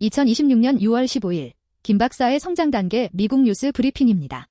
2026년 6월 15일 김 박사의 성장 단계 미국 뉴스 브리핑입니다.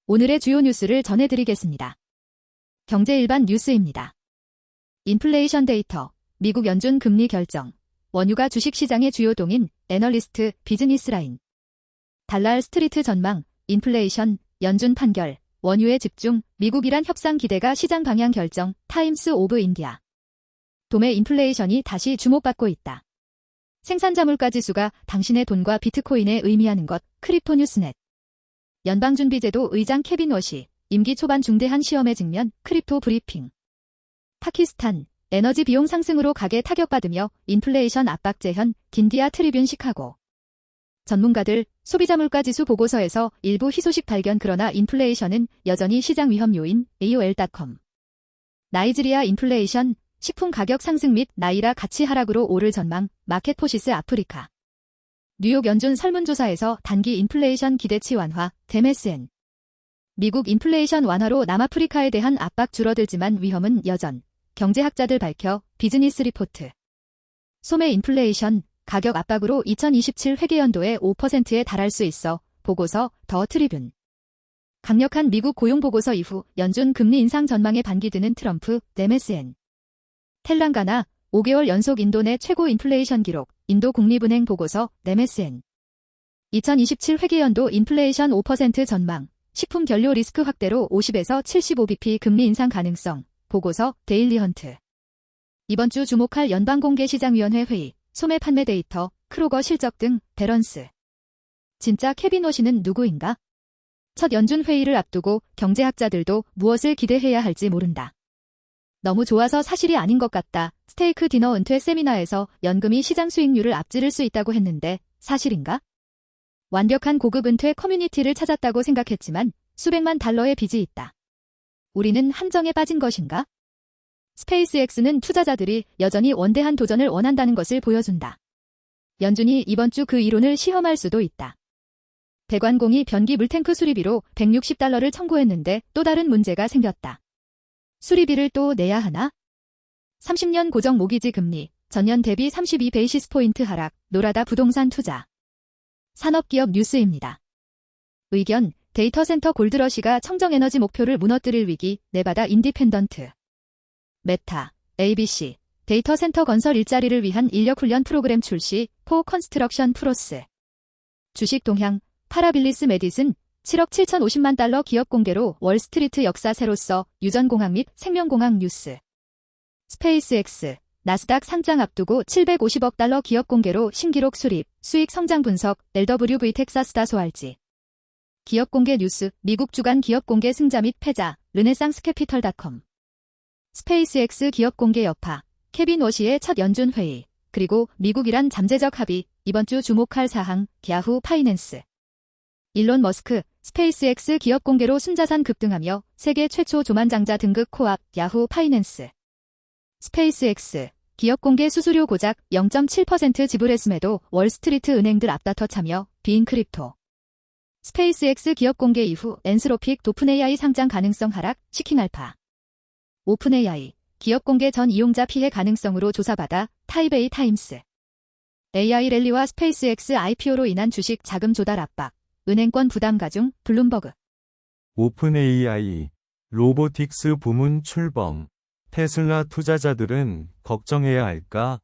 오늘의 주요 뉴스를 전해드리겠습니다. 경제일반 뉴스입니다. 인플레이션 데이터, 미국 연준 금리 결정, 원유가 주식시장의 주요 동인, 애널리스트, 비즈니스라인. 달랄 스트리트 전망, 인플레이션, 연준 판결, 원유에 집중, 미국-이란 협상 기대가 시장 방향 결정, 타임스 오브 인디아. 도매 인플레이션이 다시 주목받고 있다. 생산자물가 지수가 당신의 돈과 비트코인에 의미하는 것, 크립토 뉴스넷. 연방준비제도 의장 케빈 워시, 임기 초반 중대한 시험의 직면, 크립토 브리핑. 파키스탄, 에너지 비용 상승으로 가계 타격받으며 인플레이션 압박 재현, 긴디아 트리뷴 시카고. 전문가들, 소비자 물가지수 보고서에서 일부 희소식 발견 그러나 인플레이션은 여전히 시장 위험 요인, AOL.com. 나이지리아 인플레이션, 식품 가격 상승 및 나이라 가치 하락으로 오를 전망, 마켓포시스 아프리카. 뉴욕 연준 설문조사에서 단기 인플레이션 기대치 완화, MSN. 미국 인플레이션 완화로 남아프리카에 대한 압박 줄어들지만 위험은 여전, 경제학자들 밝혀, 비즈니스 리포트. 소매 인플레이션, 가격 압박으로 2027 회계연도에 5%에 달할 수 있어, 보고서, 더 트리뷴. 강력한 미국 고용 보고서 이후 연준 금리 인상 전망에 반기드는 트럼프, MSN. 텔랑가나, 5개월 연속 인도 내 최고 인플레이션 기록, 인도 국립은행 보고서, MSN. 2027 회계연도 인플레이션 5% 전망, 식품 견료 리스크 확대로 50에서 75bp 금리 인상 가능성, 보고서, 데일리 헌트. 이번 주 주목할 연방공개시장위원회 회의, 소매 판매 데이터, 크로거 실적 등, 밸런스. 진짜 케빈 워시는 누구인가? 첫 연준 회의를 앞두고 경제학자들도 무엇을 기대해야 할지 모른다. 너무 좋아서 사실이 아닌 것 같다. 스테이크 디너 은퇴 세미나에서 연금이 시장 수익률을 앞지를 수 있다고 했는데 사실인가? 완벽한 고급 은퇴 커뮤니티를 찾았다고 생각했지만 수백만 달러의 빚이 있다. 우리는 함정에 빠진 것인가? 스페이스X는 투자자들이 여전히 원대한 도전을 원한다는 것을 보여준다. 연준이 이번 주 그 이론을 시험할 수도 있다. 대관공이 변기 물탱크 수리비로 $160를 청구했는데 또 다른 문제가 생겼다. 수리비를 또 내야 하나? 30년 고정 모기지 금리, 전년 대비 32베이시스포인트 하락, 노라다 부동산 투자. 산업기업 뉴스입니다. 의견, 데이터 센터 골드러시가 청정에너지 목표를 무너뜨릴 위기, 네바다 인디펜던트. 메타, ABC, 데이터 센터 건설 일자리를 위한 인력훈련 프로그램 출시, 포 컨스트럭션 프로스. 주식 동향, 파라빌리스 메디슨, 7억 7,050만 달러 기업 공개로 월스트리트 역사 새로서 유전공학 및 생명공학 뉴스. 스페이스X, 나스닥 상장 앞두고 750억 달러 기업 공개로 신기록 수립, 수익 성장 분석, LWV 텍사스다 소알지. 기업 공개 뉴스, 미국 주간 기업 공개 승자 및 패자, 르네상스 캐피털닷컴. 스페이스X 기업 공개 여파, 케빈 워시의 첫 연준 회의, 그리고 미국-이란 잠재적 합의, 이번 주 주목할 사항, 야후 파이낸스. 일론 머스크, 스페이스X 기업 공개로 순자산 급등하며 세계 최초 조만장자 등극 코앞, 야후 파이낸스. 스페이스X, 기업 공개 수수료 고작 0.7% 지불했음에도 월스트리트 은행들 앞다퉈 참여, 비인 크립토. 스페이스X 기업 공개 이후 엔스로픽 도픈AI 상장 가능성 하락, 시킹알파. 오픈AI, 기업 공개 전 이용자 피해 가능성으로 조사받아, 타이베이 타임스. AI 랠리와 스페이스X IPO로 인한 주식 자금 조달 압박, 은행권 부담 가중, 블룸버그. 오픈AI, 로보틱스 부문 출범, 테슬라 투자자들은 걱정해야 할까?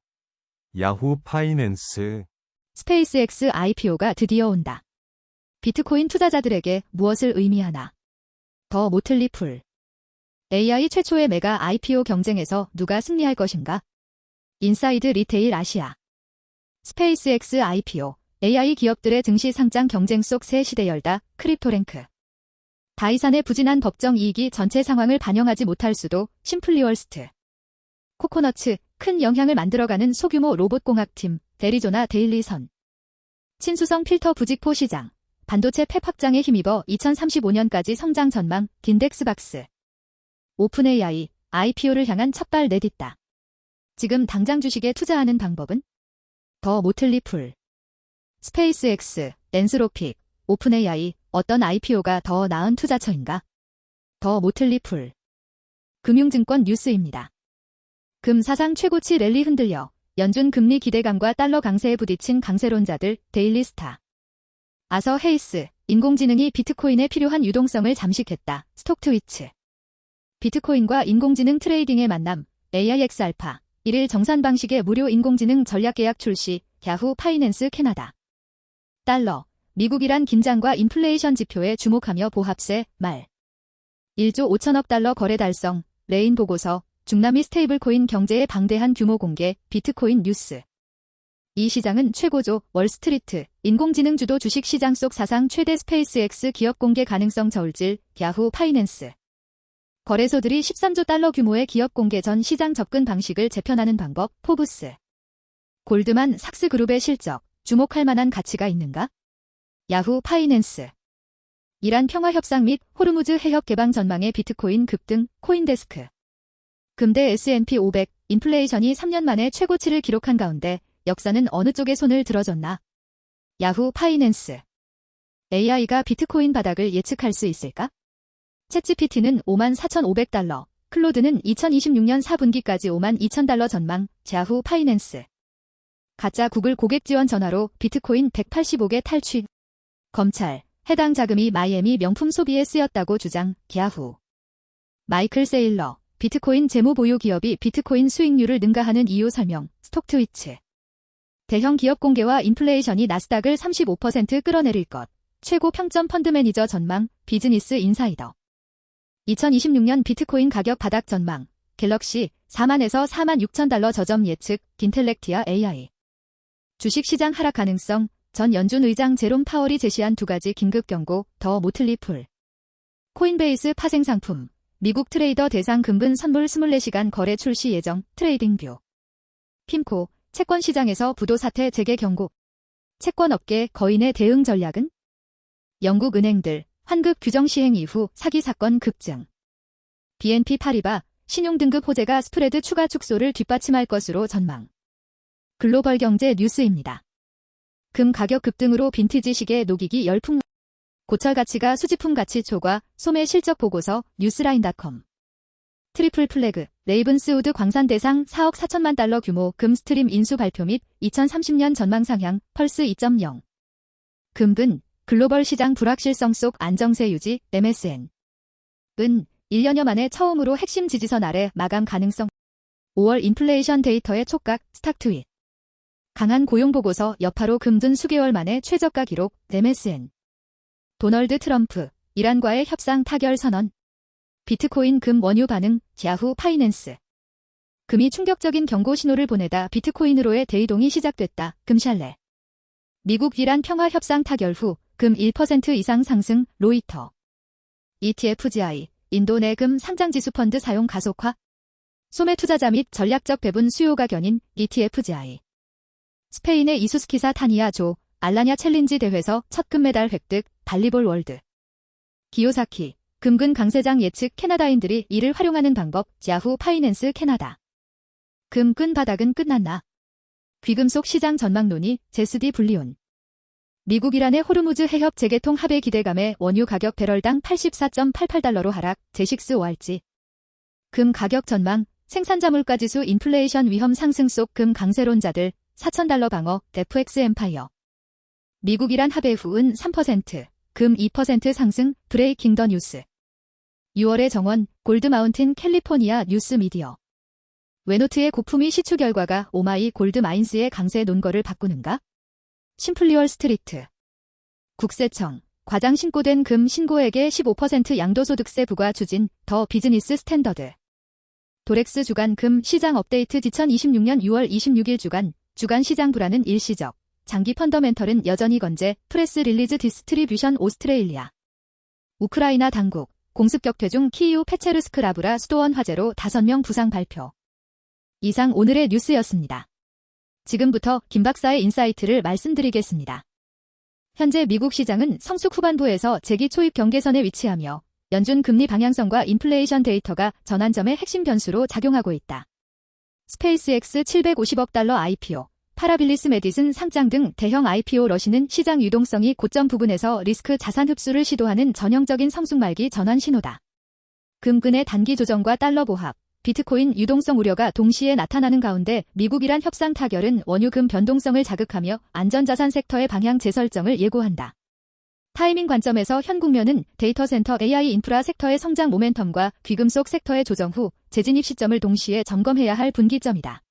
야후 파이낸스. 스페이스X IPO가 드디어 온다. 비트코인 투자자들에게 무엇을 의미하나? 더 모틀리 풀. AI 최초의 메가 IPO 경쟁에서 누가 승리할 것인가? 인사이드 리테일 아시아. 스페이스X IPO, AI 기업들의 증시 상장 경쟁 속 새 시대 열다, 크립토랭크. 다이산의 부진한 법정 이익이 전체 상황을 반영하지 못할 수도, 심플리월스트. 코코너츠, 큰 영향을 만들어가는 소규모 로봇공학팀, 데리조나 데일리선. 친수성 필터 부직포 시장, 반도체 팹 확장에 힘입어 2035년까지 성장 전망, 긴덱스박스. 오픈AI, IPO를 향한 첫발 내딛다. 지금 당장 주식에 투자하는 방법은? 더 모틀리 풀. 스페이스X, 엔스로픽, 오픈AI, 어떤 IPO가 더 나은 투자처인가? 더 모틀리 풀. 금융증권 뉴스입니다. 금 사상 최고치 랠리 흔들려 연준 금리 기대감과 달러 강세에 부딪힌 강세론자들, 데일리스타. 아서 헤이스, 인공지능이 비트코인에 필요한 유동성을 잠식했다. 스톡트위츠. 비트코인과 인공지능 트레이딩의 만남, AIX 알파. 1일 정산 방식의 무료 인공지능 전략 계약 출시, 야후 파이낸스 캐나다. 달러, 미국이란 긴장과 인플레이션 지표에 주목하며 보합세, 말. 1조 5천억 달러 거래 달성, 레인 보고서, 중남미 스테이블코인 경제의 방대한 규모 공개, 비트코인 뉴스. 이 시장은 최고조, 월스트리트, 인공지능 주도 주식시장 속 사상 최대 스페이스X 기업 공개 가능성 저울질, 야후 파이낸스. 거래소들이 13조 달러 규모의 기업 공개 전 시장 접근 방식을 재편하는 방법, 포브스. 골드만 삭스 그룹의 실적, 주목할 만한 가치가 있는가? 야후 파이낸스. 이란 평화협상 및 호르무즈 해협 개방 전망의 비트코인 급등, 코인데스크. 금대 S&P 500, 인플레이션이 3년 만에 최고치를 기록한 가운데 역사는 어느 쪽에 손을 들어줬나? 야후 파이낸스. AI가 비트코인 바닥을 예측할 수 있을까? 챗GPT는 54,500달러, 클로드는 2026년 4분기까지 52,000달러 전망, 야후 파이낸스. 가짜 구글 고객 지원 전화로 비트코인 185개 탈취. 검찰, 해당 자금이 마이애미 명품 소비에 쓰였다고 주장, 야후. 마이클 세일러, 비트코인 재무 보유 기업이 비트코인 수익률을 능가하는 이유 설명, 스톡트위츠. 대형 기업 공개와 인플레이션이 나스닥을 35% 끌어내릴 것. 최고 평점 펀드 매니저 전망, 비즈니스 인사이더. 2026년 비트코인 가격 바닥 전망, 갤럭시 4만에서 4만 6천 달러 저점 예측, 딘텔렉티아 AI. 주식시장 하락 가능성, 전 연준 의장 제롬 파월이 제시한 두 가지 긴급 경고, 더 모틀리 풀. 코인베이스 파생 상품, 미국 트레이더 대상 금분 선물 24시간 거래 출시 예정, 트레이딩뷰. 핌코, 채권 시장에서 부도 사태 재개 경고. 채권업계 거인의 대응 전략은? 영국 은행들, 환급 규정 시행 이후 사기 사건 급증. BNP 파리바, 신용등급 호재가 스프레드 추가 축소를 뒷받침할 것으로 전망. 글로벌 경제 뉴스입니다. 금 가격 급등으로 빈티지 시계 녹이기 열풍. 고철 가치가 수지품 가치 초과, 소매 실적 보고서, 뉴스라인.com. 트리플 플래그, 레이븐스우드 광산 대상 4억 4천만 달러 규모 금 스트림 인수 발표 및 2030년 전망 상향, 펄스 2.0. 금분, 글로벌 시장 불확실성 속 안정세 유지, MSN. 은, 1년여 만에 처음으로 핵심 지지선 아래 마감 가능성. 5월 인플레이션 데이터의 촉각, 스탁트윗. 강한 고용 보고서 여파로 금둔 수개월 만에 최저가 기록, MSN. 도널드 트럼프, 이란과의 협상 타결 선언. 비트코인 금 원유 반응, 야후 파이낸스. 금이 충격적인 경고 신호를 보내다 비트코인으로의 대이동이 시작됐다, 금샬레. 미국 이란 평화 협상 타결 후 금 1% 이상 상승, 로이터. ETFGI, 인도 내 금 상장지수 펀드 사용 가속화. 소매 투자자 및 전략적 배분 수요가 견인, ETFGI. 스페인의 이수스키사 타니아 조, 알라냐 챌린지 대회에서 첫 금메달 획득, 발리볼 월드. 기요사키, 금근 강세장 예측 캐나다인들이 이를 활용하는 방법, 야후 파이낸스 캐나다. 금끈 바닥은 끝났나? 귀금속 시장 전망 논의, 제스디 불리온. 미국 이란의 호르무즈 해협 재개통 합의 기대감에 원유 가격 배럴당 84.88달러로 하락, 제식스 오알지. 금 가격 전망, 생산자 물가지수 인플레이션 위험 상승 속 금 강세론자들, 4,000달러 방어, FX 엠파이어. 미국 이란 합의 후은 3%, 금 2% 상승, 브레이킹 더 뉴스. 6월의 정원, 골드 마운틴 캘리포니아 뉴스 미디어. 웨노트의 고품위 시추 결과가 오마이 골드 마인스의 강세 논거를 바꾸는가? 심플리월 스트리트. 국세청, 과장 신고된 금 신고액의 15% 양도소득세 부과 추진, 더 비즈니스 스탠더드. 도렉스 주간 금 시장 업데이트 2026년 6월 26일 주간 시장 불안은 일시적. 장기 펀더멘털은 여전히 건재, 프레스 릴리즈 디스트리뷰션 오스트레일리아. 우크라이나 당국, 공습 격퇴 중 키이우 페체르스크 라브라 수도원 화재로 5명 부상 발표. 이상 오늘의 뉴스였습니다. 지금부터 김 박사의 인사이트를 말씀드리겠습니다. 현재 미국 시장은 성숙 후반부에서 재기 초입 경계선에 위치하며 연준 금리 방향성과 인플레이션 데이터가 전환점의 핵심 변수로 작용하고 있다. 스페이스X 750억 달러 IPO, 파라빌리스 메디슨 상장 등 대형 IPO 러시는 시장 유동성이 고점 부근에서 리스크 자산 흡수를 시도하는 전형적인 성숙 말기 전환 신호다. 금근의 단기 조정과 달러 보합, 비트코인 유동성 우려가 동시에 나타나는 가운데 미국-이란 협상 타결은 원유금 변동성을 자극하며 안전자산 섹터의 방향 재설정을 예고한다. 타이밍 관점에서 현 국면은 데이터 센터 AI 인프라 섹터의 성장 모멘텀과 귀금속 섹터의 조정 후 재진입 시점을 동시에 점검해야 할 분기점이다.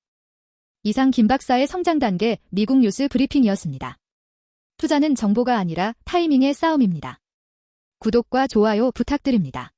이상 김 박사의 성장 단계 미국 뉴스 브리핑이었습니다. 투자는 정보가 아니라 타이밍의 싸움입니다. 구독과 좋아요 부탁드립니다.